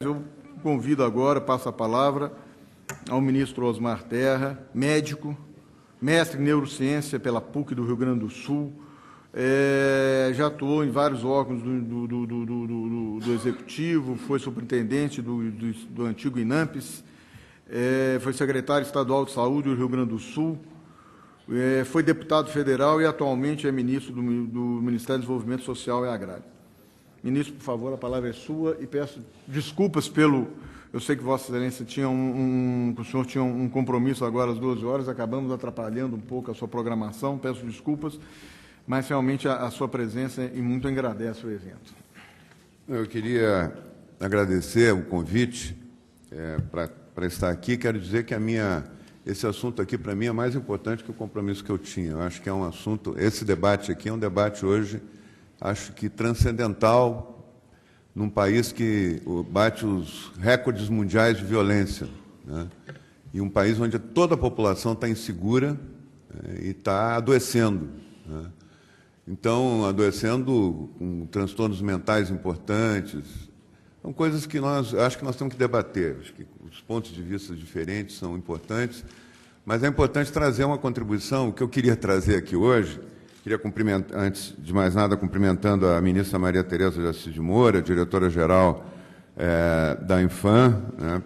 Eu convido agora, passo a palavra ao ministro Osmar Terra, médico, mestre em neurociência pela PUC do Rio Grande do Sul, já atuou em vários órgãos do Executivo, foi superintendente do antigo INAMPES, foi secretário estadual de saúde do Rio Grande do Sul, foi deputado federal e atualmente é ministro do Ministério do Desenvolvimento Social e Agrário. Ministro, por favor, a palavra é sua e peço desculpas pelo... Eu sei que Vossa Excelência tinha o senhor tinha um compromisso agora às 12 horas, acabamos atrapalhando um pouco a sua programação, peço desculpas, mas realmente a sua presença e muito agradece o evento. Eu queria agradecer o convite para estar aqui. Quero dizer que esse assunto aqui, para mim, é mais importante que o compromisso que eu tinha. Eu acho que é um assunto... Esse debate aqui é um debate hoje... acho que transcendental, num país que bate os recordes mundiais de violência, né? E um país onde toda a população está insegura e está adoecendo, né? Então, adoecendo com transtornos mentais importantes. São coisas que acho que nós temos que debater. Acho que os pontos de vista diferentes são importantes, mas é importante trazer uma contribuição. O que eu queria trazer aqui hoje... Queria cumprimentar, antes de mais nada, cumprimentando a ministra Maria Tereza de Assis de Moura, diretora-geral da Infam, né,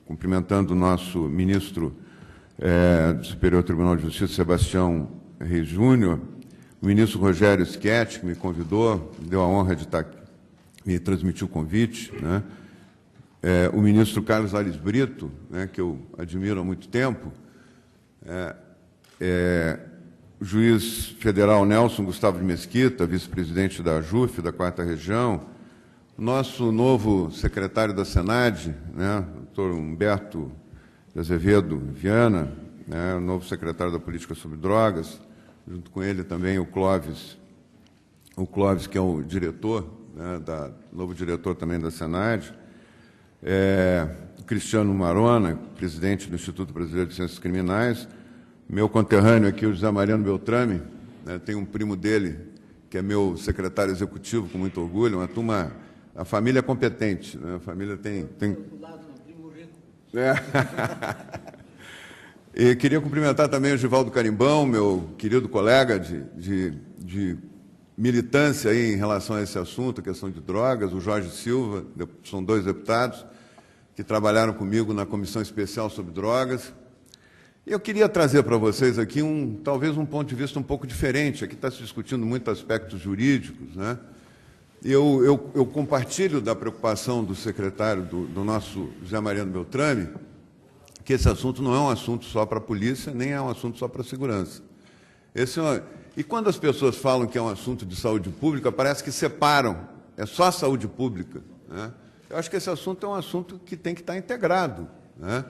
cumprimentando o nosso ministro do Superior Tribunal de Justiça, Sebastião Reis Júnior, o ministro Rogério Schetti, que me convidou, me deu a honra de estar aqui, me transmitiu o convite, né, o ministro Carlos Aires Brito, né, que eu admiro há muito tempo, o juiz federal Nelson Gustavo de Mesquita, vice-presidente da AJUF, da 4ª Região, o nosso novo secretário da Senad, né, doutor Humberto de Azevedo Viana, né, o novo secretário da Política sobre Drogas, junto com ele também o Clóvis, que é o diretor, né, novo diretor também da Senad, o Cristiano Marona, presidente do Instituto Brasileiro de Ciências Criminais, meu conterrâneo aqui, o José Mariano Beltrame, né, tem um primo dele, que é meu secretário executivo, com muito orgulho, uma turma, a família é competente, né, a família tem... E queria cumprimentar também o Givaldo Carimbão, meu querido colega de militância aí em relação a esse assunto, a questão de drogas, o Jorge Silva, são 2 deputados que trabalharam comigo na Comissão Especial sobre Drogas. Eu queria trazer para vocês aqui talvez um ponto de vista um pouco diferente. Aqui está se discutindo muito aspectos jurídicos, né? Eu compartilho da preocupação do secretário, do nosso José Mariano Beltrame, que esse assunto não é um assunto só para a polícia, nem é um assunto só para a segurança. E quando as pessoas falam que é um assunto de saúde pública, parece que separam, é só saúde pública, né? Eu acho que esse assunto é um assunto que tem que estar integrado, né?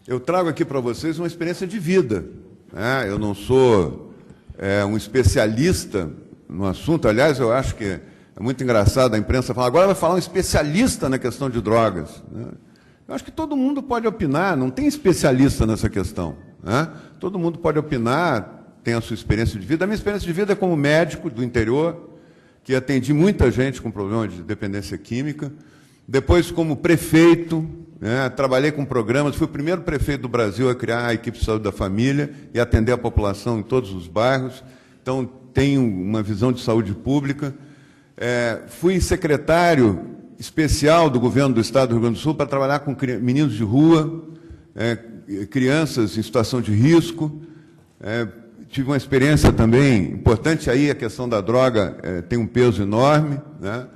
Eu trago aqui para vocês uma experiência de vida, né? Eu não sou um especialista no assunto. Aliás, eu acho que é muito engraçado a imprensa falar, agora vai falar um especialista na questão de drogas, né? Eu acho que todo mundo pode opinar, não tem especialista nessa questão, né? Todo mundo pode opinar, tem a sua experiência de vida. A minha experiência de vida é como médico do interior, que atendi muita gente com problema de dependência química, depois como prefeito, né, trabalhei com programas, fui o primeiro prefeito do Brasil a criar a equipe de saúde da família e atender a população em todos os bairros, então tenho uma visão de saúde pública. Fui secretário especial do governo do Estado do Rio Grande do Sul para trabalhar com meninos de rua, crianças em situação de risco. Tive uma experiência também importante, aí a questão da droga tem um peso enorme, né?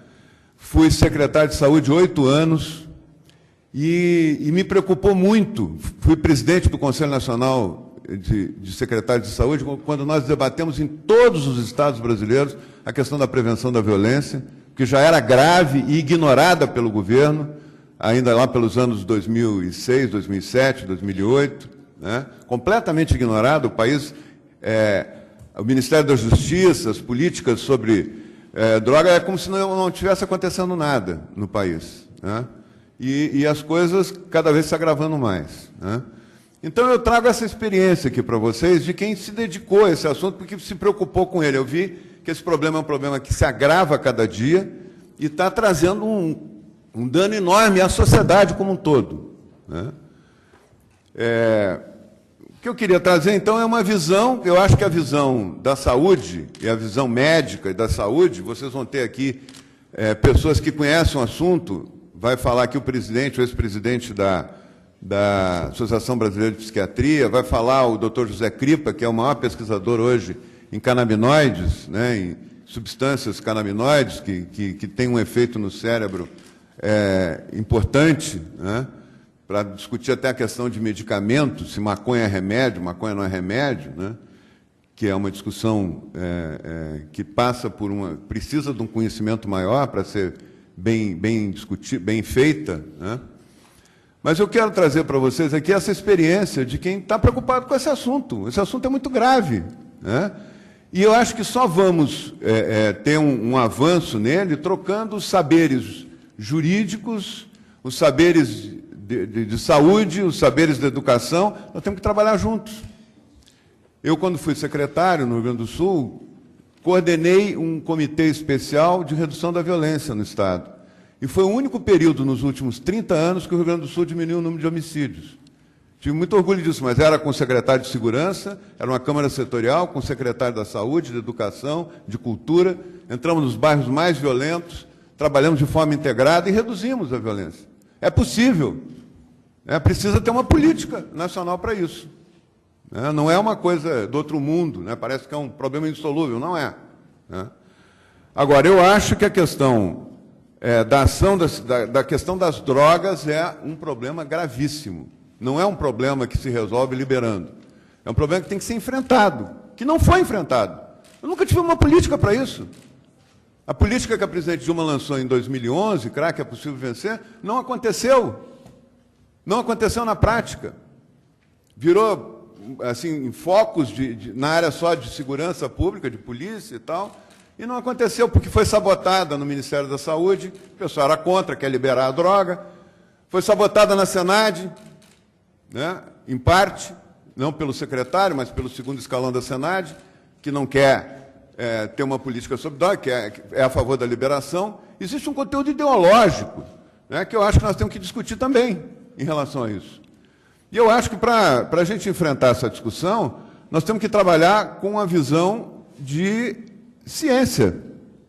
Fui secretário de saúde 8 anos, e me preocupou muito, fui presidente do Conselho Nacional de Secretários de Saúde, quando nós debatemos em todos os estados brasileiros a questão da prevenção da violência, que já era grave e ignorada pelo governo, ainda lá pelos anos 2006, 2007, 2008, né? Completamente ignorado. O país, o Ministério da Justiça, as políticas sobre droga, é como se não tivesse acontecendo nada no país, né? E as coisas cada vez se agravando mais, né? Então, eu trago essa experiência aqui para vocês de quem se dedicou a esse assunto, porque se preocupou com ele. Eu vi que esse problema é um problema que se agrava a cada dia e está trazendo um dano enorme à sociedade como um todo, né? O que eu queria trazer, então, é uma visão, eu acho que a visão da saúde, e a visão médica e da saúde, vocês vão ter aqui pessoas que conhecem o assunto, vai falar aqui o presidente, o ex-presidente da Associação Brasileira de Psiquiatria, vai falar o Dr. José Cripa, que é o maior pesquisador hoje em canabinoides, né, em substâncias canabinoides, que tem um efeito no cérebro importante, né, para discutir até a questão de medicamentos, se maconha é remédio, maconha não é remédio, né, que é uma discussão que passa por precisa de um conhecimento maior para ser bem discutida, bem feita, né? Mas eu quero trazer para vocês aqui essa experiência de quem está preocupado com esse assunto. Esse assunto é muito grave, né? E eu acho que só vamos ter um avanço nele trocando os saberes jurídicos, os saberes de saúde, os saberes da educação. Nós temos que trabalhar juntos. Eu, quando fui secretário no Rio Grande do Sul, coordenei um comitê especial de redução da violência no Estado. E foi o único período nos últimos 30 anos que o Rio Grande do Sul diminuiu o número de homicídios. Tive muito orgulho disso, mas era com o secretário de Segurança, era uma Câmara Setorial, com o secretário da Saúde, de Educação, de Cultura. Entramos nos bairros mais violentos, trabalhamos de forma integrada e reduzimos a violência. É possível. Precisa ter uma política nacional para isso. Não é uma coisa do outro mundo, né? Parece que é um problema insolúvel, não é, né? Agora, eu acho que a questão da questão das drogas é um problema gravíssimo. Não é um problema que se resolve liberando. É um problema que tem que ser enfrentado, que não foi enfrentado. Eu nunca tive uma política para isso. A política que a presidente Dilma lançou em 2011, crack, é possível vencer, não aconteceu. Não aconteceu na prática. Virou, assim, focos na área só de segurança pública, de polícia e tal, e não aconteceu porque foi sabotada no Ministério da Saúde, o pessoal era contra, quer liberar a droga, foi sabotada na Senad, né, em parte, não pelo secretário, mas pelo segundo escalão da Senad, que não quer ter uma política sobre droga, que é a favor da liberação. Existe um conteúdo ideológico, né, que eu acho que nós temos que discutir também em relação a isso. E eu acho que para a gente enfrentar essa discussão, nós temos que trabalhar com uma visão de ciência.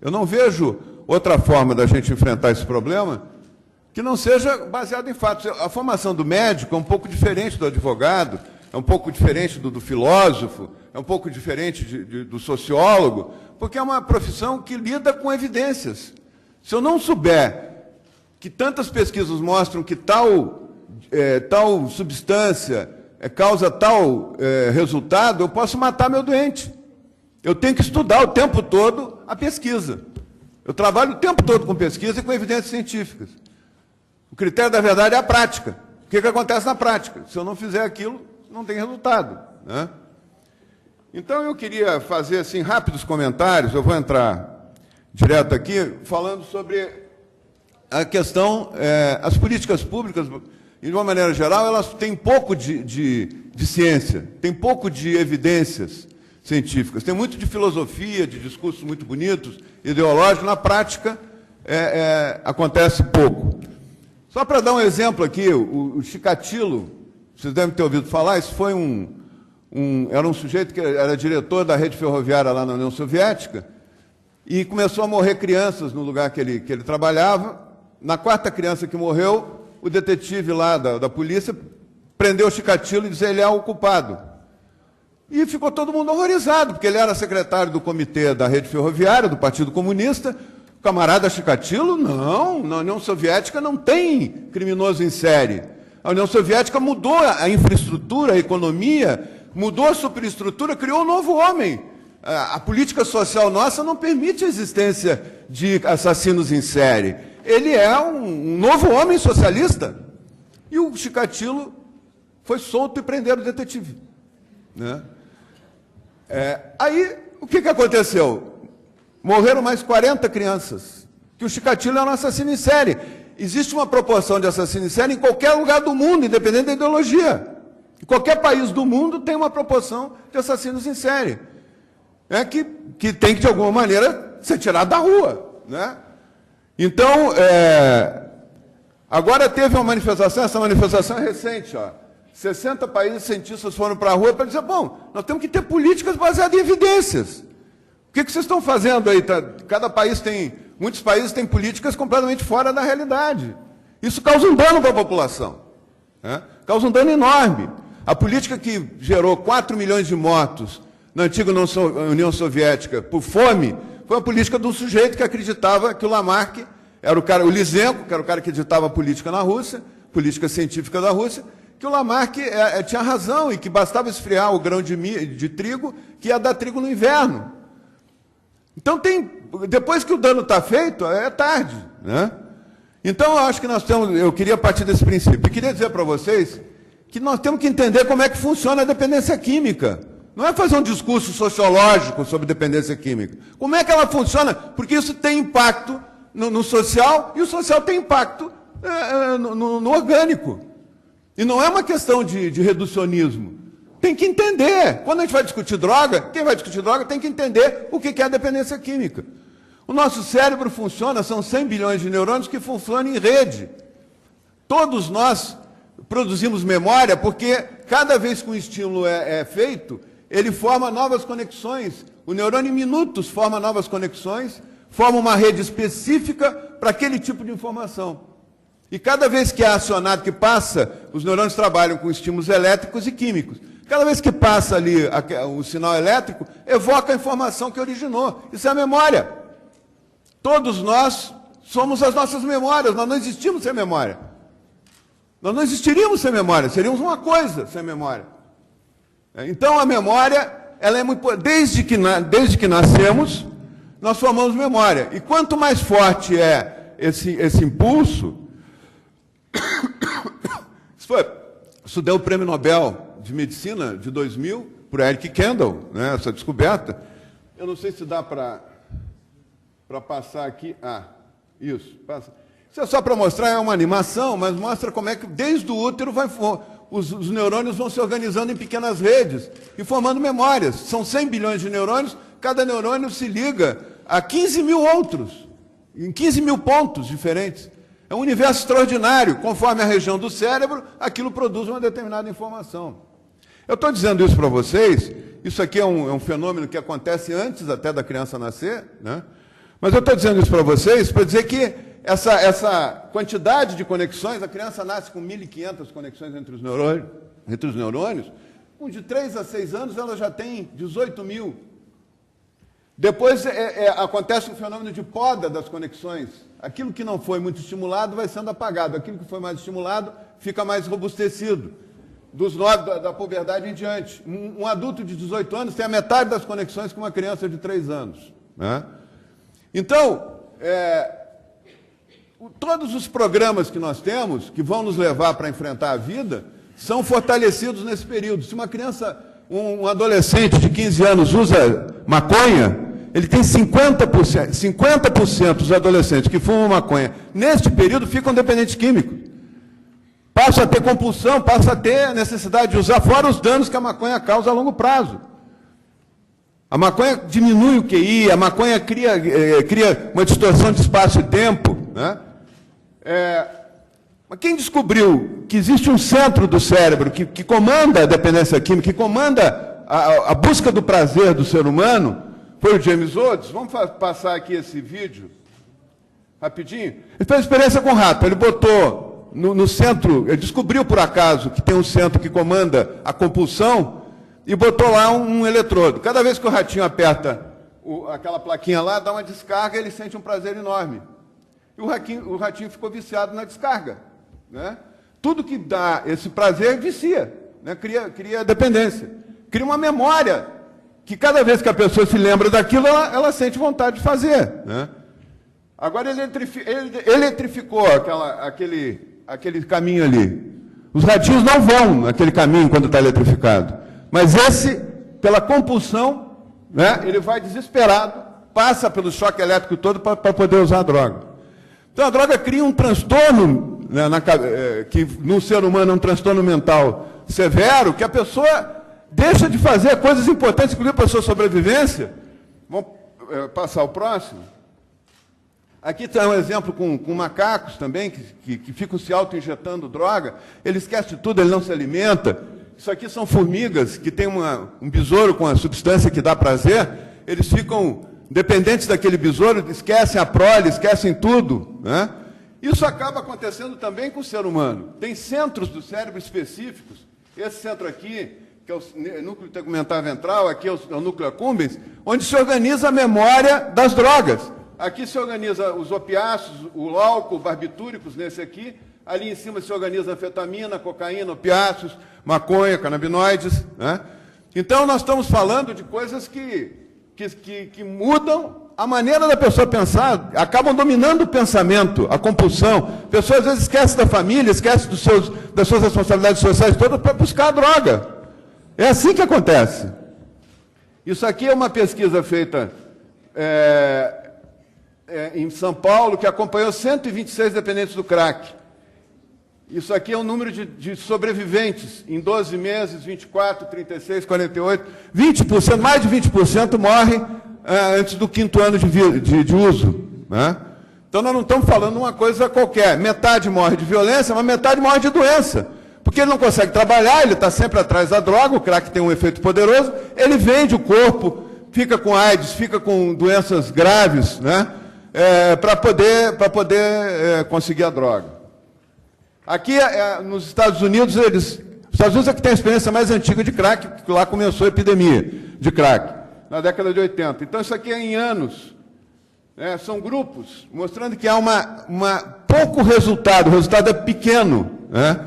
Eu não vejo outra forma da gente enfrentar esse problema que não seja baseado em fatos. A formação do médico é um pouco diferente do advogado, é um pouco diferente do filósofo, é um pouco diferente do sociólogo, porque é uma profissão que lida com evidências. Se eu não souber que tantas pesquisas mostram que tal substância causa tal resultado, eu posso matar meu doente. Eu tenho que estudar o tempo todo a pesquisa. Eu trabalho o tempo todo com pesquisa e com evidências científicas. O critério da verdade é a prática. O que acontece na prática? Se eu não fizer aquilo, não tem resultado, né? Então, eu queria fazer assim, rápidos comentários, eu vou entrar direto aqui, falando sobre a questão, as políticas públicas, de uma maneira geral, elas têm pouco de ciência, têm pouco de evidências científicas, tem muito de filosofia, de discursos muito bonitos, ideológicos, na prática acontece pouco. Só para dar um exemplo aqui, o Chikatilo, vocês devem ter ouvido falar, isso foi era um sujeito que era diretor da rede ferroviária lá na União Soviética e começou a morrer crianças no lugar que ele trabalhava. Na quarta criança que morreu, o detetive lá da polícia prendeu o Chikatilo e disse que ele é o culpado. E ficou todo mundo horrorizado, porque ele era secretário do comitê da rede ferroviária, do Partido Comunista. O camarada Chikatilo, não, na União Soviética não tem criminoso em série. A União Soviética mudou a infraestrutura, a economia, mudou a superestrutura, criou um novo homem. A política social nossa não permite a existência de assassinos em série. Ele é um novo homem socialista. E o Chikatilo foi solto e prenderam o detetive, né? Aí, o que aconteceu? Morreram mais 40 crianças, que o Chikatilo era um assassino em série. Existe uma proporção de assassino em série em qualquer lugar do mundo, independente da ideologia. Em qualquer país do mundo tem uma proporção de assassinos em série, que tem que, de alguma maneira, ser tirado da rua, né? Então, Agora teve uma manifestação, essa manifestação é recente, ó. 60 países cientistas foram para a rua para dizer, bom, nós temos que ter políticas baseadas em evidências. O que vocês estão fazendo aí? Cada país tem, muitos países têm políticas completamente fora da realidade. Isso causa um dano para a população, né? Causa um dano enorme. A política que gerou 4 milhões de mortos na antiga União Soviética por fome foi a política de um sujeito que acreditava que o Lamarck era o cara, o Lysenko, que era o cara que editava a política na Rússia, política científica da Rússia, que o Lamarck tinha razão e que bastava esfriar o grão de trigo, que ia dar trigo no inverno. Então, depois que o dano está feito, é tarde, né? Então, eu acho que eu queria partir desse princípio. E queria dizer para vocês que nós temos que entender como é que funciona a dependência química. Não é fazer um discurso sociológico sobre dependência química. Como é que ela funciona? Porque isso tem impacto no social, e o social tem impacto no orgânico. E não é uma questão de reducionismo. Tem que entender. Quando a gente vai discutir droga, quem vai discutir droga tem que entender o que é a dependência química. O nosso cérebro funciona, são 100 bilhões de neurônios que funcionam em rede. Todos nós produzimos memória porque cada vez que um estímulo é feito, ele forma novas conexões. O neurônio, em minutos, forma novas conexões, forma uma rede específica para aquele tipo de informação. E cada vez que é acionado, que passa, os neurônios trabalham com estímulos elétricos e químicos. Cada vez que passa ali o sinal elétrico, evoca a informação que originou. Isso é a memória. Todos nós somos as nossas memórias, nós não existimos sem memória. Nós não existiríamos sem memória, seríamos uma coisa sem memória. Então a memória, ela é muito, desde que nascemos, nós formamos memória. E quanto mais forte é esse impulso, isso deu o Prêmio Nobel de Medicina de 2000 por Eric Kandel, né, essa descoberta. Eu não sei se dá para passar aqui. Isso, passa. Isso é só para mostrar, é uma animação, mas mostra como é que desde o útero os neurônios vão se organizando em pequenas redes e formando memórias. São 100 bilhões de neurônios, cada neurônio se liga a 15 mil outros, em 15 mil pontos diferentes. É um universo extraordinário. Conforme a região do cérebro, aquilo produz uma determinada informação. Eu estou dizendo isso para vocês, isso aqui é um fenômeno que acontece antes até da criança nascer, né? Mas eu estou dizendo isso para vocês para dizer que essa quantidade de conexões, a criança nasce com 1.500 conexões entre os neurônios, com de 3 a 6 anos ela já tem 18 mil. Depois acontece um fenômeno de poda das conexões. Aquilo que não foi muito estimulado vai sendo apagado, aquilo que foi mais estimulado fica mais robustecido. Dos 9 da puberdade em diante. Um adulto de 18 anos tem a metade das conexões que uma criança de 3 anos. Né? Então, todos os programas que nós temos, que vão nos levar para enfrentar a vida, são fortalecidos nesse período. Se uma criança, um adolescente de 15 anos usa maconha, ele tem 50% dos adolescentes que fumam maconha, neste período, ficam dependentes químicos. Passa a ter compulsão, passa a ter a necessidade de usar, fora os danos que a maconha causa a longo prazo. A maconha diminui o QI, a maconha cria uma distorção de espaço e tempo. Né? Mas quem descobriu que existe um centro do cérebro que comanda a dependência química, que comanda a busca do prazer do ser humano, foi o James Woods. Vamos passar aqui esse vídeo, rapidinho. Ele fez experiência com rato, ele botou no centro, ele descobriu por acaso que tem um centro que comanda a compulsão e botou lá um eletrodo. Cada vez que o ratinho aperta aquela plaquinha lá, dá uma descarga e ele sente um prazer enorme. E o ratinho ficou viciado na descarga. Né? Tudo que dá esse prazer vicia, né? Cria dependência. Cria uma memória que cada vez que a pessoa se lembra daquilo, ela sente vontade de fazer. Né? Agora ele eletrificou aquele caminho ali. Os ratinhos não vão naquele caminho quando está eletrificado. Mas esse, pela compulsão, né, ele vai desesperado, passa pelo choque elétrico todo para poder usar a droga. Então a droga cria um transtorno, né, que no ser humano é um transtorno mental severo, que a pessoa deixa de fazer coisas importantes, inclusive para a sua sobrevivência. Vamos passar o próximo. Aqui está um exemplo com macacos também, que ficam se auto-injetando droga. Ele esquece de tudo, ele não se alimenta. Isso aqui são formigas que têm um besouro com a substância que dá prazer. Eles ficam dependentes daquele besouro, esquecem a prole, esquecem tudo, né? Isso acaba acontecendo também com o ser humano. Tem centros do cérebro específicos. Esse centro aqui, que é o núcleo tegumentar ventral, aqui é o núcleo accumbens, onde se organiza a memória das drogas. Aqui se organiza os opiáceos, o álcool, barbitúricos nesse aqui. Ali em cima se organiza anfetamina, cocaína, opiáceos, maconha, canabinoides, né? Então, nós estamos falando de coisas que mudam a maneira da pessoa pensar, acabam dominando o pensamento, a compulsão. A pessoa, às vezes, esquece da família, esquece das suas responsabilidades sociais todas para buscar a droga. É assim que acontece. Isso aqui é uma pesquisa feita em São Paulo, que acompanhou 126 dependentes do crack. Isso aqui é o número de sobreviventes. Em 12 meses, 24, 36, 48, 20%, mais de 20% morre antes do 5º ano de uso, né? Então, nós não estamos falando uma coisa qualquer. Metade morre de violência, mas metade morre de doença. Porque ele não consegue trabalhar, ele está sempre atrás da droga, o crack tem um efeito poderoso, ele vende o corpo, fica com AIDS, fica com doenças graves, né? Para poder conseguir a droga. Aqui, nos Estados Unidos, os Estados Unidos é que tem a experiência mais antiga de crack, porque lá começou a epidemia de crack, na década de 80. Então, isso aqui é em anos. São grupos, mostrando que há pouco resultado, o resultado é pequeno, né?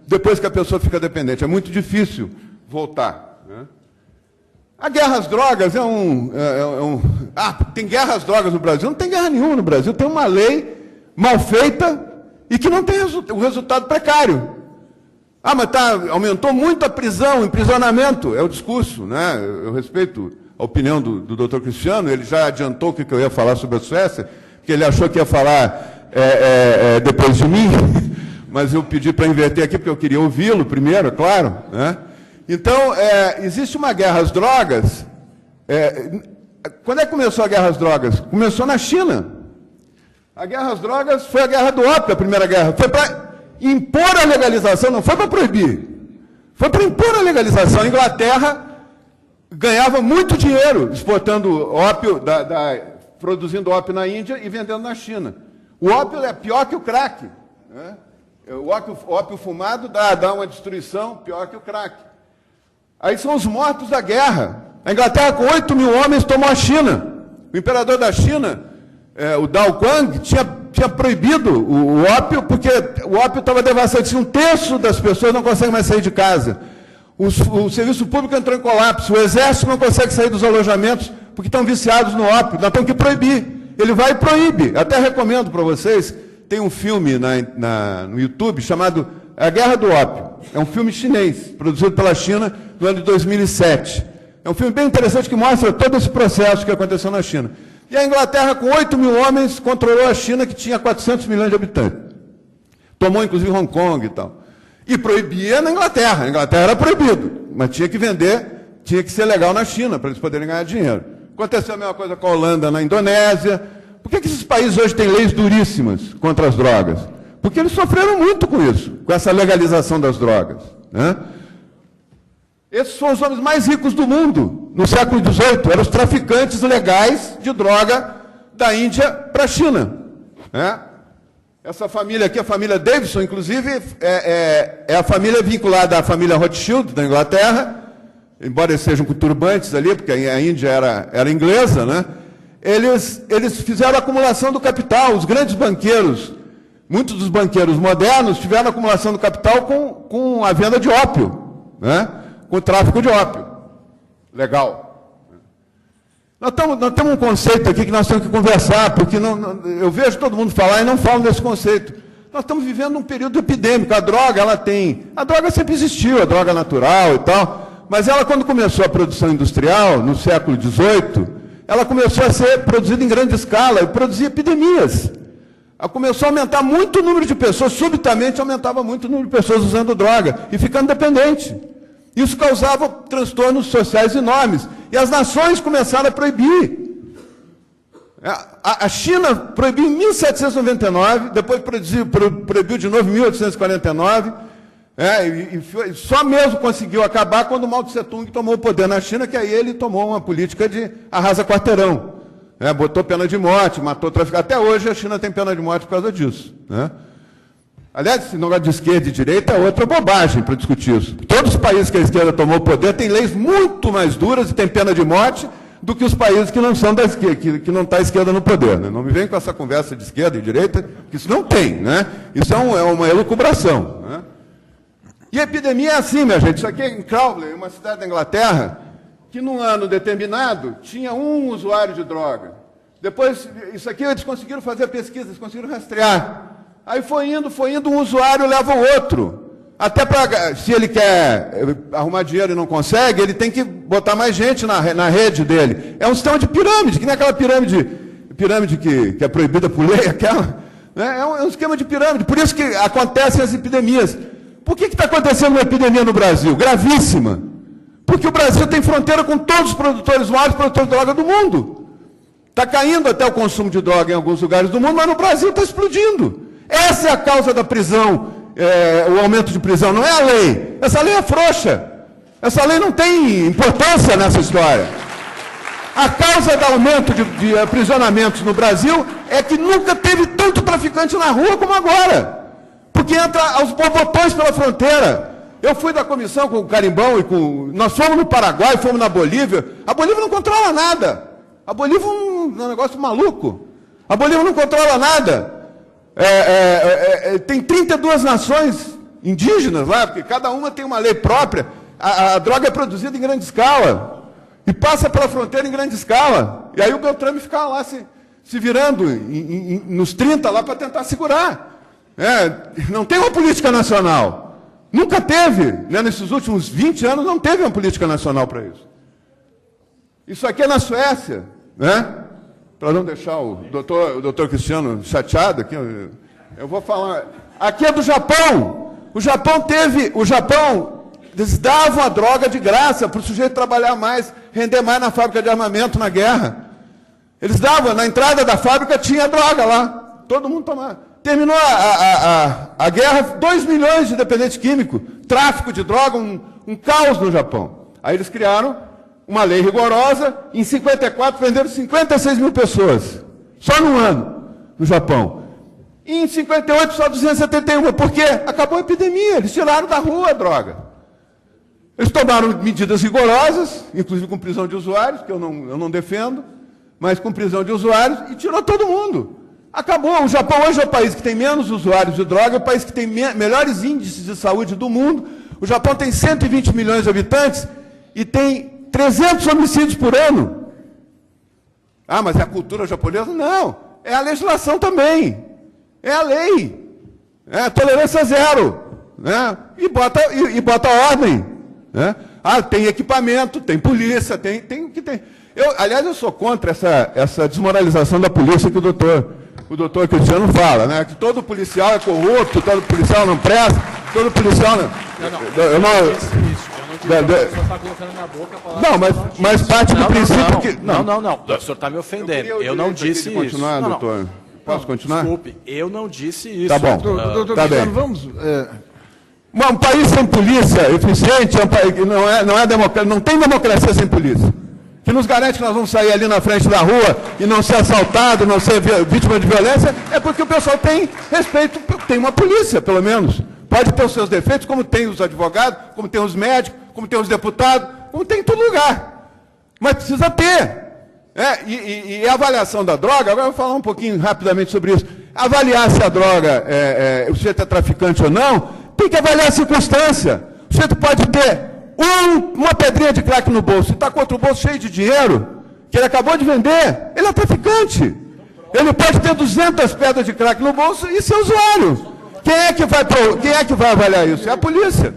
Depois que a pessoa fica dependente. É muito difícil voltar, né? A guerra às drogas tem guerra às drogas no Brasil? Não tem guerra nenhuma no Brasil. Tem uma lei mal feita e que não tem o resultado precário. Mas aumentou muito a prisão, o emprisionamento. É o discurso, né? Eu respeito a opinião do doutor Cristiano, ele já adiantou o que eu ia falar sobre a Suécia, porque ele achou que ia falar depois de mim, mas eu pedi para inverter aqui, porque eu queria ouvi-lo primeiro, é claro, né? Então, existe uma guerra às drogas. Quando é que começou a guerra às drogas? Começou na China. A guerra às drogas foi a guerra do ópio, a primeira guerra. Foi para impor a legalização, não foi para proibir. Foi para impor a legalização. A Inglaterra ganhava muito dinheiro exportando ópio, produzindo ópio na Índia e vendendo na China. O ópio é pior que o crack, né? O ópio fumado dá uma destruição pior que o crack. Aí são os mortos da guerra. A Inglaterra, com 8 mil homens, tomou a China. O imperador da China, o Dao Quang, tinha proibido o ópio, porque o ópio estava devastando. 1/3 das pessoas não conseguem mais sair de casa. O serviço público entrou em colapso. O exército não consegue sair dos alojamentos porque estão viciados no ópio. Nós temos que proibir. Ele vai e proíbe. Até recomendo para vocês. Tem um filme no YouTube chamado A Guerra do Ópio. É um filme chinês, produzido pela China no ano de 2007. É um filme bem interessante que mostra todo esse processo que aconteceu na China. E a Inglaterra, com 8 mil homens, controlou a China, que tinha 400 milhões de habitantes. Tomou, inclusive, Hong Kong e tal. E proibia na Inglaterra. A Inglaterra era proibido, mas tinha que vender, tinha que ser legal na China, para eles poderem ganhar dinheiro. Aconteceu a mesma coisa com a Holanda na Indonésia. Por que esses países hoje têm leis duríssimas contra as drogas? Porque eles sofreram muito com isso, com essa legalização das drogas, né? Esses são os homens mais ricos do mundo, no século XVIII. Eram os traficantes legais de droga da Índia para a China, né? Essa família aqui, a família Davidson, inclusive, é a família vinculada à família Rothschild, da Inglaterra, embora eles sejam com turbantes ali, porque a Índia era inglesa, né? Eles fizeram a acumulação do capital, os grandes banqueiros, muitos dos banqueiros modernos tiveram a acumulação do capital com a venda de ópio, né? Com o tráfico de ópio. Legal. Nós temos um conceito aqui que nós temos que conversar, porque eu vejo todo mundo falar e não falam desse conceito. Nós estamos vivendo um período epidêmico. A droga, a droga sempre existiu, a droga natural e tal, mas ela, quando começou a produção industrial, no século XVIII, ela começou a ser produzida em grande escala e produzia epidemias. Ela começou a aumentar muito o número de pessoas, subitamente aumentava muito o número de pessoas usando droga e ficando dependente. Isso causava transtornos sociais enormes. E as nações começaram a proibir. A China proibiu em 1799, depois proibiu de novo em 1849, e só mesmo conseguiu acabar quando Mao Tse-tung tomou o poder na China, que aí ele tomou uma política de arrasa-quarteirão. Botou pena de morte, matou traficante. Até hoje a China tem pena de morte por causa disso. Aliás, esse negócio de esquerda e direita é outra bobagem para discutir isso. Todos os países que a esquerda tomou o poder têm leis muito mais duras e têm pena de morte do que os países que não são da esquerda, que não está a esquerda no poder. Não me vem com essa conversa de esquerda e direita, que isso não tem. Isso é uma elucubração. E a epidemia é assim, minha gente. Isso aqui é em Crowley, uma cidade da Inglaterra, que num ano determinado tinha um usuário de droga. Depois, isso aqui eles conseguiram fazer a pesquisa, eles conseguiram rastrear. Aí foi indo, um usuário leva o outro. Até para, se ele quer arrumar dinheiro e não consegue, ele tem que botar mais gente na rede dele. É um sistema de pirâmide, que nem aquela pirâmide que é proibida por lei, aquela. É um esquema de pirâmide. Por isso que acontecem as epidemias. Por que está acontecendo uma epidemia no Brasil? Gravíssima. Porque o Brasil tem fronteira com todos os maiores produtores de droga do mundo. Está caindo até o consumo de droga em alguns lugares do mundo, mas no Brasil está explodindo. Essa é a causa da prisão, o aumento de prisão, não é a lei. Essa lei é frouxa. Essa lei não tem importância nessa história. A causa do aumento de aprisionamentos no Brasil é que nunca teve tanto traficante na rua como agora. Porque entra aos borbotões pela fronteira. Eu fui da comissão com o Carimbão nós fomos no Paraguai, fomos na Bolívia. A Bolívia não controla nada. A Bolívia é um negócio maluco. A Bolívia não controla nada. Tem 32 nações indígenas lá, porque cada uma tem uma lei própria. A droga é produzida em grande escala. E passa pela fronteira em grande escala. E aí o Beltrame fica lá se virando nos 30 lá para tentar segurar. Não tem uma política nacional. Nunca teve, nesses últimos 20 anos, não teve uma política nacional para isso. Isso aqui é na Suécia, para não deixar o doutor Cristiano chateado, aqui, eu vou falar. Aqui é do Japão. O Japão, eles davam a droga de graça para o sujeito trabalhar mais, render mais na fábrica de armamento na guerra. Eles davam, na entrada da fábrica tinha droga lá. Todo mundo tomava. Terminou a guerra, 2 milhões de dependentes químicos, tráfico de droga, um caos no Japão. Aí eles criaram uma lei rigorosa, em 54 prenderam 56 mil pessoas, só num ano, no Japão. E em 58 só 271, porque acabou a epidemia, eles tiraram da rua a droga. Eles tomaram medidas rigorosas, inclusive com prisão de usuários, que eu não defendo, mas com prisão de usuários, e tirou todo mundo. Acabou. O Japão hoje é o país que tem menos usuários de droga, é o país que tem melhores índices de saúde do mundo. O Japão tem 120 milhões de habitantes e tem 300 homicídios por ano. Ah, mas é a cultura japonesa? Não. É a legislação também. É a lei. É tolerância zero. E bota ordem. Tem equipamento, tem polícia, tem. Aliás, eu sou contra essa desmoralização da polícia que o doutor Cristiano fala, que todo policial é corrupto, todo policial não presta, todo policial não... Eu não disse isso, eu não disse, o senhor está colocando na boca a palavra... mas parte do princípio que... Não, o senhor está me ofendendo, eu não disse isso. Continuar, doutor? Posso continuar? Desculpe, eu não disse isso. Tá bom, doutor Cristiano, vamos... Um país sem polícia eficiente é um país que não tem democracia sem polícia. Que nos garante que nós vamos sair ali na frente da rua e não ser assaltado, não ser vítima de violência, é porque o pessoal tem respeito, tem uma polícia, pelo menos. Pode ter os seus defeitos, como tem os advogados, como tem os médicos, como tem os deputados, como tem em todo lugar. Mas precisa ter. E a avaliação da droga, agora eu vou falar um pouquinho rapidamente sobre isso. Avaliar se a droga, o sujeito é traficante ou não, tem que avaliar a circunstância. O sujeito pode ter uma pedrinha de crack no bolso, e está com outro bolso cheio de dinheiro, que ele acabou de vender, ele é traficante. Ele pode ter 200 pedras de crack no bolso e ser usuário. Quem é que vai avaliar isso? É a polícia.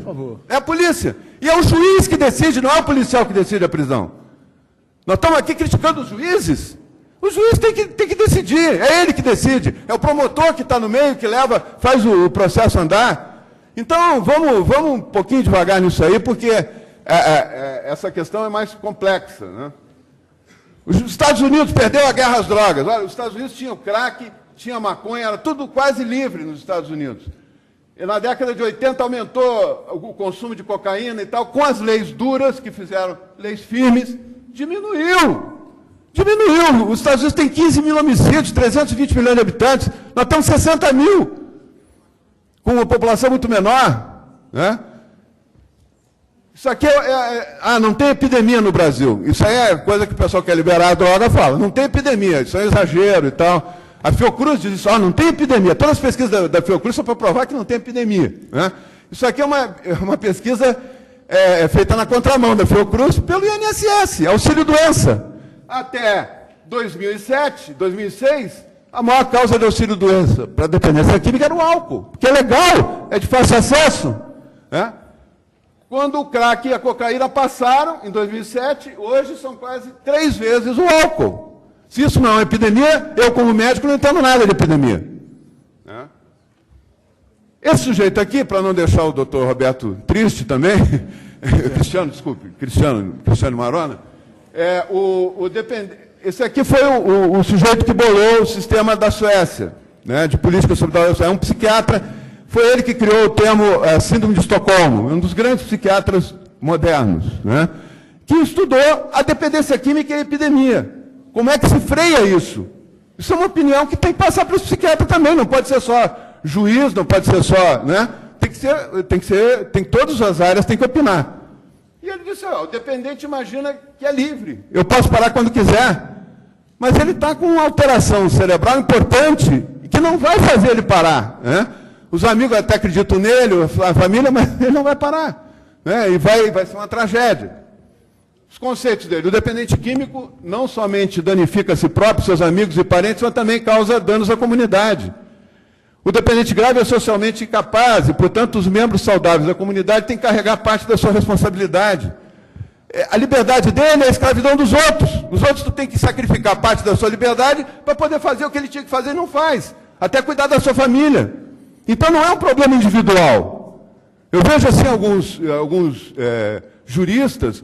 É a polícia. E é o juiz que decide, não é o policial que decide a prisão. Nós estamos aqui criticando os juízes. O juiz tem que decidir, é ele que decide. É o promotor que está no meio, que faz o processo andar. Então, vamos um pouquinho devagar nisso aí, porque essa questão é mais complexa. Os Estados Unidos perdeu a guerra às drogas. Olha, os Estados Unidos tinham crack, tinha maconha, era tudo quase livre nos Estados Unidos. E na década de 80 aumentou o consumo de cocaína e tal, com as leis duras, que fizeram leis firmes, diminuiu. Diminuiu. Os Estados Unidos têm 15 mil homicídios, 320 milhões de habitantes, nós temos 60 mil, com uma população muito menor, né? Isso aqui não tem epidemia no Brasil. Isso aí é coisa que o pessoal que quer liberar a droga fala. Não tem epidemia, isso é exagero e tal. A Fiocruz diz isso, não tem epidemia. Todas as pesquisas da Fiocruz são para provar que não tem epidemia, né? Isso aqui é uma pesquisa feita na contramão da Fiocruz pelo INSS, auxílio-doença. Até 2007, 2006, a maior causa de auxílio-doença para dependência química era o álcool, porque é legal, é de fácil acesso, né? Quando o crack e a cocaína passaram, em 2007, hoje são quase 3 vezes o álcool. Se isso não é uma epidemia, eu, como médico, não entendo nada de epidemia. Esse sujeito aqui, para não deixar o doutor Roberto triste também, Cristiano Marona, esse aqui foi o sujeito que bolou o sistema da Suécia, né, de política sobre a Suécia. É um psiquiatra. Foi ele que criou o termo síndrome de Estocolmo, um dos grandes psiquiatras modernos, né, que estudou a dependência química e a epidemia. Como é que se freia isso? Isso é uma opinião que tem que passar para os psiquiatras também, não pode ser só juiz, não pode ser só, né? Todas as áreas têm que opinar. E ele disse, o dependente imagina que é livre, eu posso parar quando quiser, mas ele está com uma alteração cerebral importante que não vai fazer ele parar, né? Os amigos até acreditam nele, a família, mas ele não vai parar, né? E vai ser uma tragédia. Os conceitos dele. O dependente químico não somente danifica a si próprio, seus amigos e parentes, mas também causa danos à comunidade. O dependente grave é socialmente incapaz e, portanto, os membros saudáveis da comunidade têm que carregar parte da sua responsabilidade. A liberdade dele é a escravidão dos outros. Os outros têm que sacrificar parte da sua liberdade para poder fazer o que ele tinha que fazer e não faz. Até cuidar da sua família. Então não é um problema individual. Eu vejo assim alguns juristas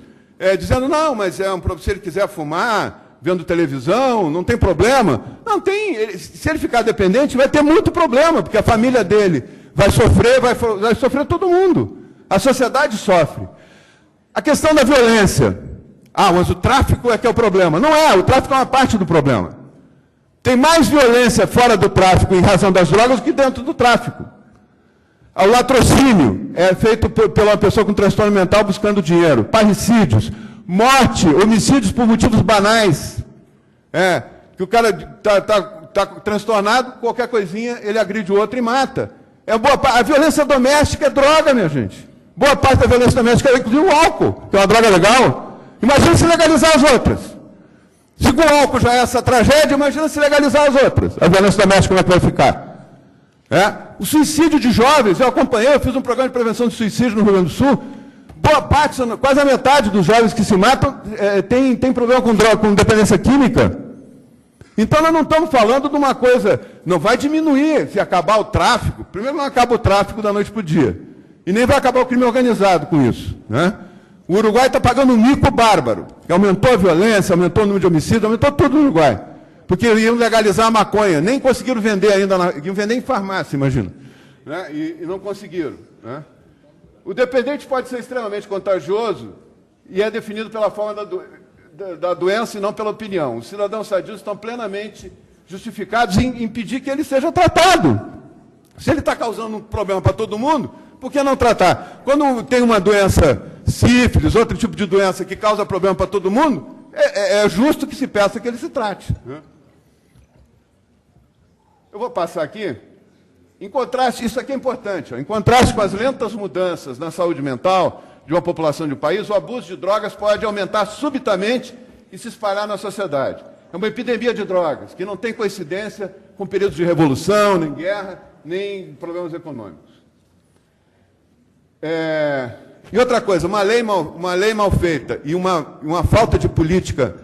dizendo, não, mas se ele quiser fumar, vendo televisão, não tem problema. Não tem, se ele ficar dependente, vai ter muito problema, porque a família dele vai sofrer todo mundo. A sociedade sofre. A questão da violência. Mas o tráfico é que é o problema. Não é, o tráfico é uma parte do problema. Tem mais violência fora do tráfico em razão das drogas do que dentro do tráfico. O latrocínio é feito pela pessoa com transtorno mental buscando dinheiro. Parricídios, morte, homicídios por motivos banais. Que o cara está transtornado, qualquer coisinha, ele agride o outro e mata. A violência doméstica é droga, minha gente. Boa parte da violência doméstica é inclusive o álcool, que é uma droga legal. Imagina se legalizar as outras. Se com o álcool já é essa tragédia, imagina se legalizar as outras. A violência doméstica como é que vai ficar? O suicídio de jovens, eu fiz um programa de prevenção de suicídio no Rio Grande do Sul. Boa parte, quase a metade dos jovens que se matam tem problema com droga, com dependência química. Então nós não estamos falando de uma coisa, não vai diminuir se acabar o tráfico. Primeiro não acaba o tráfico da noite para o dia. E nem vai acabar o crime organizado com isso, né? O Uruguai está pagando um mico bárbaro, que aumentou a violência, aumentou o número de homicídios, aumentou tudo no Uruguai. Porque iam legalizar a maconha, nem conseguiram vender ainda, iam vender em farmácia, imagina. Né? E não conseguiram. Né? O dependente pode ser extremamente contagioso e é definido pela forma da doença e não pela opinião. Os cidadãos sadios estão plenamente justificados em impedir que ele seja tratado. Se ele está causando um problema para todo mundo, por que não tratar? Quando tem uma doença, sífilis, outro tipo de doença que causa problema para todo mundo, é justo que se peça que ele se trate. Eu vou passar aqui. Em contraste, isso aqui é importante, em contraste com as lentas mudanças na saúde mental de uma população de um país, o abuso de drogas pode aumentar subitamente e se espalhar na sociedade. É uma epidemia de drogas, que não tem coincidência com períodos de revolução, nem guerra, nem problemas econômicos. E outra coisa, uma lei mal feita e uma falta de política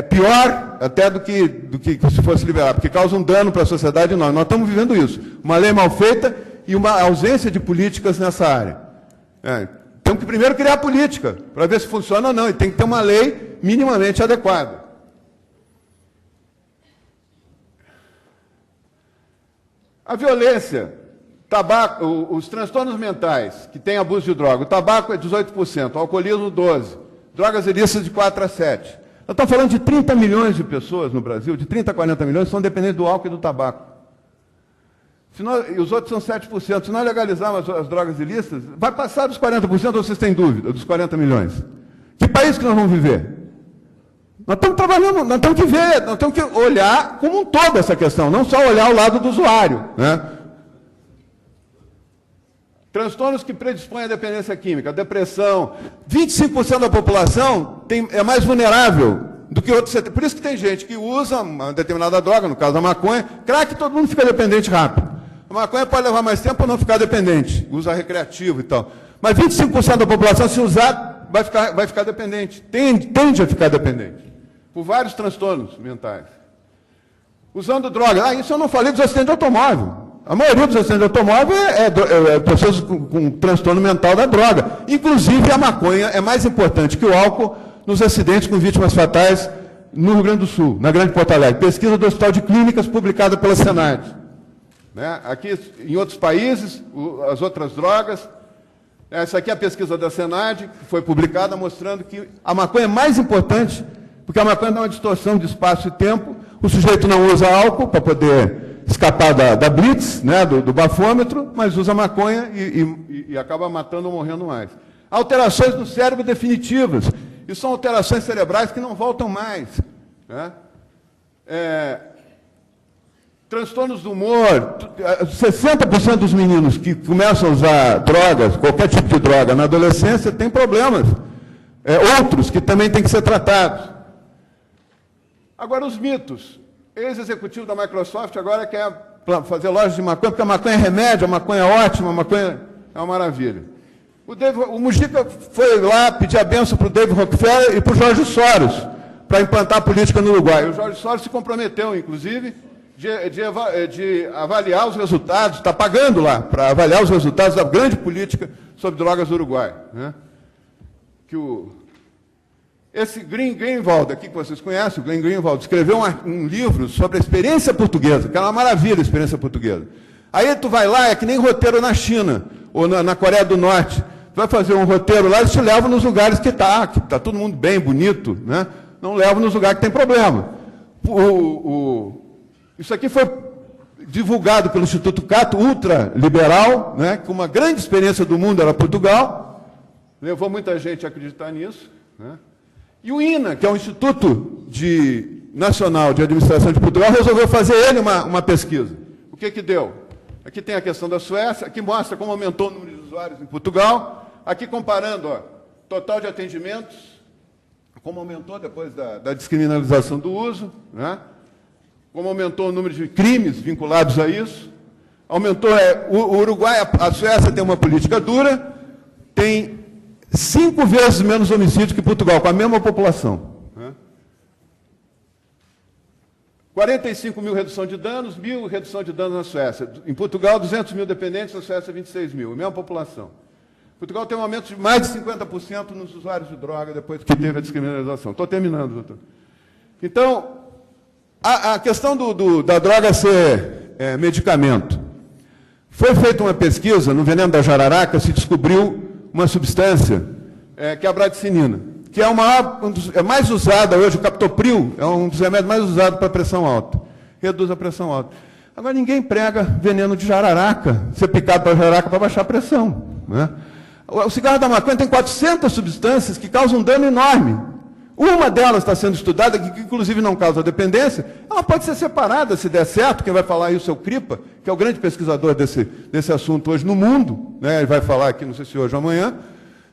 pior até do que se fosse liberar, porque causa um dano para a sociedade enorme. Nós estamos vivendo isso. Uma lei mal feita e uma ausência de políticas nessa área. Temos que primeiro criar política, para ver se funciona ou não, e tem que ter uma lei minimamente adequada. A violência, tabaco, os transtornos mentais que têm abuso de droga, o tabaco é 18%, o alcoolismo 12%, drogas ilícitas de 4 a 7%. Nós estamos falando de 30 milhões de pessoas no Brasil, de 30 a 40 milhões, que são dependentes do álcool e do tabaco. E os outros são 7%. Se nós legalizarmos as drogas ilícitas, vai passar dos 40%, ou vocês têm dúvida, dos 40 milhões? Que país que nós vamos viver? Nós estamos trabalhando, nós temos que ver, nós temos que olhar como um todo essa questão, não só olhar o lado do usuário, né? Transtornos que predispõem à dependência química, depressão. 25% da população é mais vulnerável do que outros. Por isso que tem gente que usa uma determinada droga, no caso da maconha, crack, todo mundo fica dependente rápido. A maconha pode levar mais tempo para não ficar dependente, usa recreativo e tal. Mas 25% da população, se usar, vai ficar dependente. Tende a ficar dependente. Por vários transtornos mentais. Usando droga. Isso eu não falei dos acidentes de automóvel. A maioria dos acidentes de automóvel é pessoas com transtorno mental da droga. Inclusive, a maconha é mais importante que o álcool nos acidentes com vítimas fatais no Rio Grande do Sul, na Grande Porto Alegre. Pesquisa do Hospital de Clínicas, publicada pela Senad. Né? Aqui, em outros países, as outras drogas. Essa aqui é a pesquisa da Senad, que foi publicada, mostrando que a maconha é mais importante, porque a maconha dá uma distorção de espaço e tempo. O sujeito não usa álcool para poder escapar da blitz, né, do bafômetro, mas usa maconha e acaba matando ou morrendo mais. Alterações no cérebro definitivas. E são alterações cerebrais que não voltam mais. Né? Transtornos do humor. 60% dos meninos que começam a usar drogas, qualquer tipo de droga, na adolescência, têm problemas. Outros que também têm que ser tratados. Agora, os mitos. Ex-executivo da Microsoft agora quer fazer loja de maconha, porque a maconha é remédio, a maconha é ótima, a maconha é uma maravilha. O Mujica foi lá pedir a benção para o David Rockefeller e para o Jorge Soros, para implantar a política no Uruguai. O Jorge Soros se comprometeu, inclusive, de avaliar os resultados, está pagando lá para avaliar os resultados da grande política sobre drogas do Uruguai. Né? Esse Greenwald, aqui que vocês conhecem, o Glenn Greenwald, escreveu um livro sobre a experiência portuguesa, que é uma maravilha a experiência portuguesa. Aí tu vai lá, é que nem roteiro na China, ou na Coreia do Norte. Tu vai fazer um roteiro lá, eles te levam nos lugares que tá todo mundo bem, bonito, né? Não levam nos lugares que tem problema. Isso aqui foi divulgado pelo Instituto Cato, ultraliberal, né? Com uma grande experiência do mundo, era Portugal. Levou muita gente a acreditar nisso, né? E o INA, que é o Instituto Nacional de Administração de Portugal, resolveu fazer ele uma pesquisa. O que deu? Aqui tem a questão da Suécia, aqui mostra como aumentou o número de usuários em Portugal, aqui comparando total de atendimentos, como aumentou depois da descriminalização do uso, né? Como aumentou o número de crimes vinculados a isso, aumentou, o Uruguai, a Suécia tem uma política dura, tem 5 vezes menos homicídios que Portugal, com a mesma população. 45 mil redução de danos, 1.000 redução de danos na Suécia. Em Portugal, 200 mil dependentes, na Suécia, 26 mil, a mesma população. Portugal tem um aumento de mais de 50% nos usuários de droga depois que teve a descriminalização. Estou terminando, doutor. Então, a questão da droga ser medicamento. Foi feita uma pesquisa, no veneno da jararaca, se descobriu uma substância, que é a bradicinina, que é mais usada hoje, o captopril, é um dos remédios mais usados para pressão alta. Reduz a pressão alta. Agora, ninguém prega veneno de jararaca, ser picado para jararaca para baixar a pressão. Né? O cigarro da maconha tem 400 substâncias que causam um dano enorme. Uma delas está sendo estudada, que inclusive não causa dependência, ela pode ser separada, se der certo. Quem vai falar aí, o seu Cripa, que é o grande pesquisador desse assunto hoje no mundo, né? Ele vai falar aqui, não sei se hoje ou amanhã,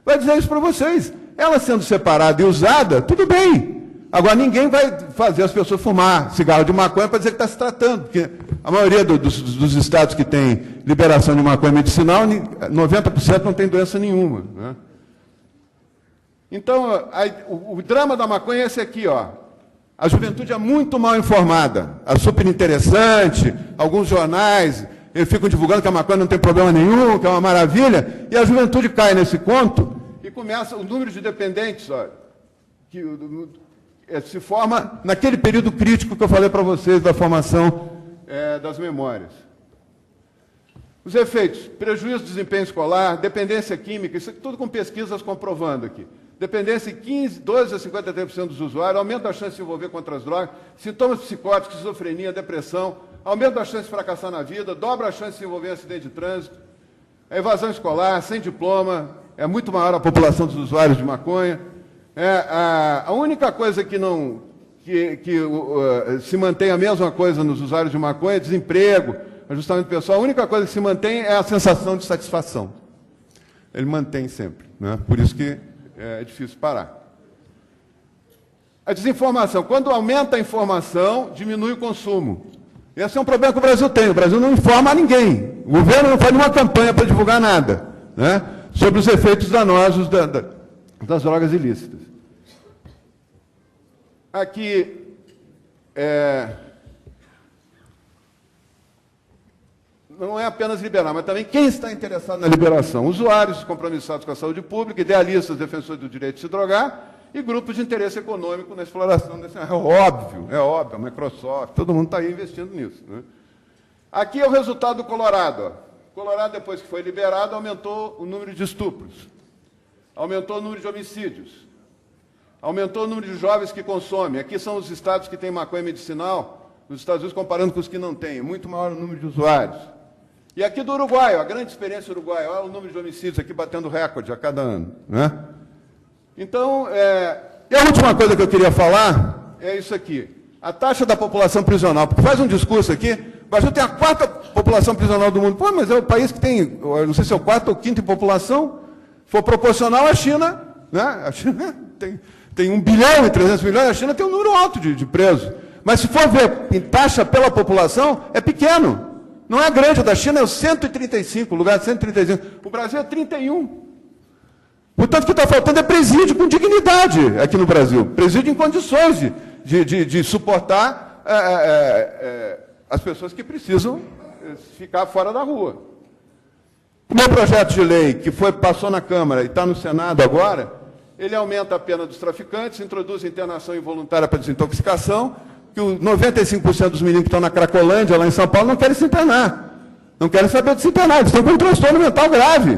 vai dizer isso para vocês. Ela sendo separada e usada, tudo bem. Agora, ninguém vai fazer as pessoas fumar cigarro de maconha para dizer que está se tratando, porque a maioria dos estados que tem liberação de maconha medicinal, 90% não tem doença nenhuma. Né? Então, o drama da maconha é esse aqui, ó. A juventude é muito mal informada, é super interessante, alguns jornais eles ficam divulgando que a maconha não tem problema nenhum, que é uma maravilha, e a juventude cai nesse conto e começa o número de dependentes, ó, que se forma naquele período crítico que eu falei para vocês da formação das memórias. Os efeitos: prejuízo do desempenho escolar, dependência química, isso tudo com pesquisas comprovando aqui. Dependência em 12 a 53% dos usuários, aumento da chance de se envolver com outras drogas, sintomas psicóticos, esquizofrenia, depressão, aumento da chance de fracassar na vida, dobra a chance de se envolver em acidente de trânsito, a evasão escolar, sem diploma, é muito maior a população dos usuários de maconha. A única coisa que não se mantém a mesma coisa nos usuários de maconha é desemprego, ajustamento pessoal. A única coisa que se mantém é a sensação de satisfação. Ele mantém sempre, né? Por isso que é difícil parar. A desinformação. Quando aumenta a informação, diminui o consumo. Esse é um problema que o Brasil tem. O Brasil não informa a ninguém. O governo não faz nenhuma campanha para divulgar nada, né, sobre os efeitos danosos das drogas ilícitas. Aqui, não é apenas liberar, mas também quem está interessado na liberação. Usuários compromissados com a saúde pública, idealistas, defensores do direito de se drogar, e grupos de interesse econômico na exploração desse... É óbvio, a Microsoft, todo mundo está aí investindo nisso, né? Aqui é o resultado do Colorado. Ó. Colorado, depois que foi liberado, aumentou o número de estupros, aumentou o número de homicídios, aumentou o número de jovens que consomem. Aqui são os estados que têm maconha medicinal, nos Estados Unidos, comparando com os que não têm. Muito maior o número de usuários. E aqui do Uruguai, a grande experiência uruguaia, olha o número de homicídios aqui batendo recorde a cada ano, né? Então, e a última coisa que eu queria falar é isso aqui. A taxa da população prisional. Porque faz um discurso aqui, o Brasil tem a 4ª população prisional do mundo. Pô, mas é o país que tem, eu não sei se é o 4º ou 5º em população, for proporcional à China, né? A China tem 1 bilhão e 300 milhões, a China tem um número alto de presos. Mas se for ver em taxa pela população, é pequeno. Não é grande, o da China é o 135, lugar de 135. O Brasil é 31. Portanto, o que está faltando é presídio com dignidade aqui no Brasil. Presídio em condições de suportar as pessoas que precisam ficar fora da rua. O meu projeto de lei, que passou na Câmara e está no Senado agora, ele aumenta a pena dos traficantes, introduz internação involuntária para desintoxicação, que 95% dos meninos que estão na Cracolândia, lá em São Paulo, não querem se internar. Não querem saber de se internar, eles estão com um transtorno mental grave.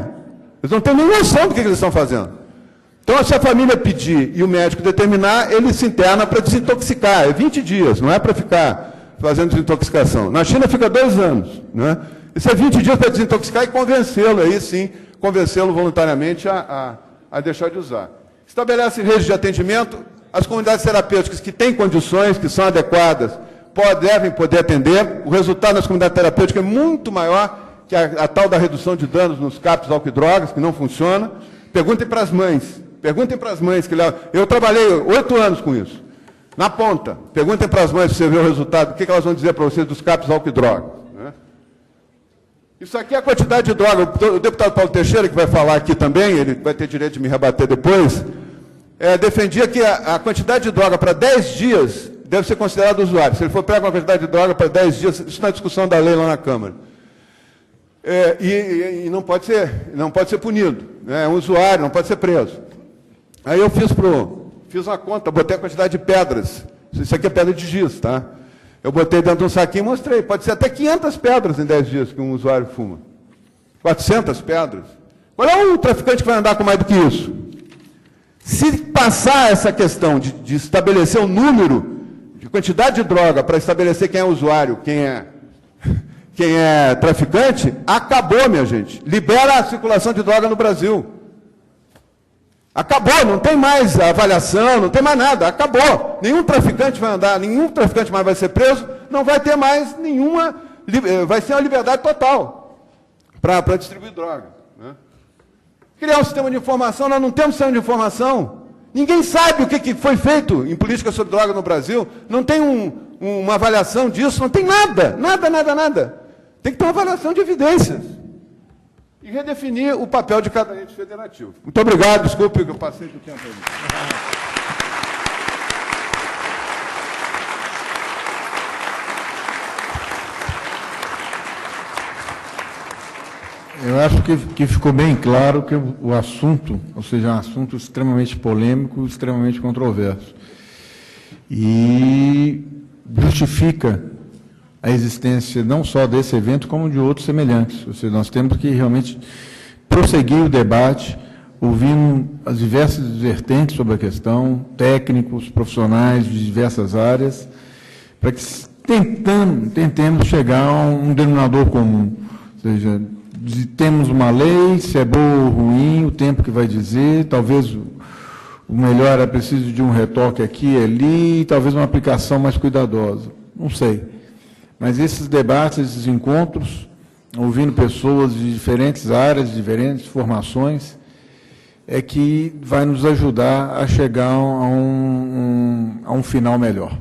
Eles não têm nem noção do que eles estão fazendo. Então, se a família pedir e o médico determinar, ele se interna para desintoxicar. É 20 dias, não é para ficar fazendo desintoxicação. Na China fica 2 anos, né? Isso é 20 dias para desintoxicar e convencê-lo, aí sim, convencê-lo voluntariamente a deixar de usar. Estabelece rede de atendimento. As comunidades terapêuticas que têm condições, que são adequadas, devem poder atender. O resultado das comunidades terapêuticas é muito maior que a tal da redução de danos nos CAPs álcool e drogas, que não funciona. Perguntem para as mães. Perguntem para as mães que levam. Eu trabalhei 8 anos com isso, na ponta. Perguntem para as mães, para você ver o resultado, o que elas vão dizer para vocês dos CAPs álcool e drogas. Né? Isso aqui é a quantidade de droga. O deputado Paulo Teixeira, que vai falar aqui também, ele vai ter direito de me rebater depois, defendia que a quantidade de droga para 10 dias deve ser considerada usuário. Se ele for pegar uma quantidade de droga para 10 dias, isso na discussão da lei lá na Câmara. E não pode ser punido. É um usuário, não pode ser preso. Aí eu fiz uma conta, botei a quantidade de pedras. Isso aqui é pedra de giz, tá? Eu botei dentro de um saquinho e mostrei. Pode ser até 500 pedras em 10 dias que um usuário fuma. 400 pedras. Qual é o traficante que vai andar com mais do que isso? Se passar essa questão de estabelecer o número de quantidade de droga para estabelecer quem é usuário, quem é traficante, acabou, minha gente. Libera a circulação de droga no Brasil. Acabou, não tem mais avaliação, não tem mais nada, acabou. Nenhum traficante vai andar, nenhum traficante mais vai ser preso, não vai ter mais nenhuma, vai ser uma liberdade total para distribuir droga. Né? Criar um sistema de informação, nós não temos sistema de informação. Ninguém sabe o que foi feito em política sobre droga no Brasil, não tem uma avaliação disso, não tem nada. Tem que ter uma avaliação de evidências. E redefinir o papel de cada ente federativo. Muito obrigado, desculpe que eu passei do tempo aí. Eu acho que ficou bem claro que o assunto, ou seja, é um assunto extremamente polêmico, extremamente controverso. E justifica a existência não só desse evento, como de outros semelhantes. Ou seja, nós temos que realmente prosseguir o debate, ouvindo as diversas vertentes sobre a questão, técnicos, profissionais de diversas áreas, para que tentemos chegar a um denominador comum. Ou seja, temos uma lei, se é boa ou ruim, o tempo que vai dizer, talvez o melhor é preciso de um retoque aqui e ali, talvez uma aplicação mais cuidadosa. Não sei. Mas esses debates, esses encontros, ouvindo pessoas de diferentes áreas, de diferentes formações, é que vai nos ajudar a chegar a um final melhor.